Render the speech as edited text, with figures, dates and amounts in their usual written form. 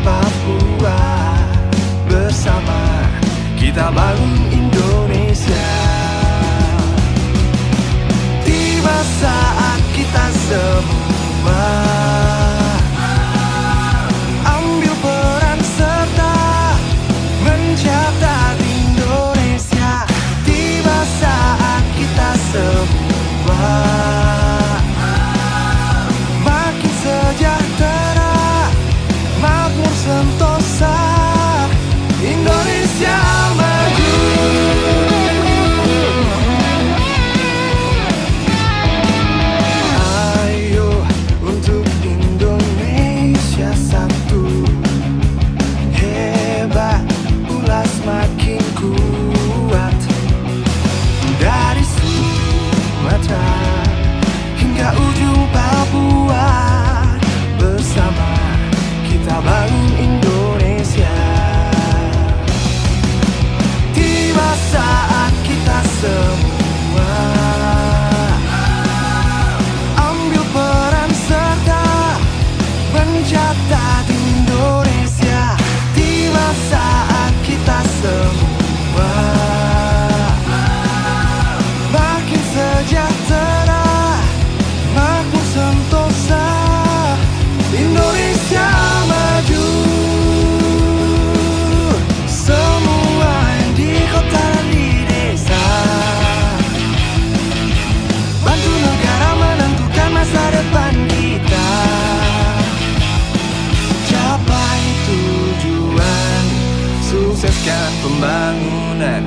Papua. Bersama kita bangun Indonesia. Tiba saat kita semua ambil peran serta mencatat Indonesia. Tiba saat kita semua makin sejahtera, makmur sentosa, Indonesia maju. Ayo untuk Indonesia satu, hebat pula semakin kuat. Dari Sumatera hingga ujung Papua, bersama kita bangun Indonesia. Tiba saat kita semua ambil peran serta mencatat Indonesia. Tiba saat kita semua makin sejahtera, makmur sentosa, Indonesia maju. Semua yang di kota dan di desa, bantu negara menentukan masa depan kita. Capai tujuan, sukseskan pembangunan.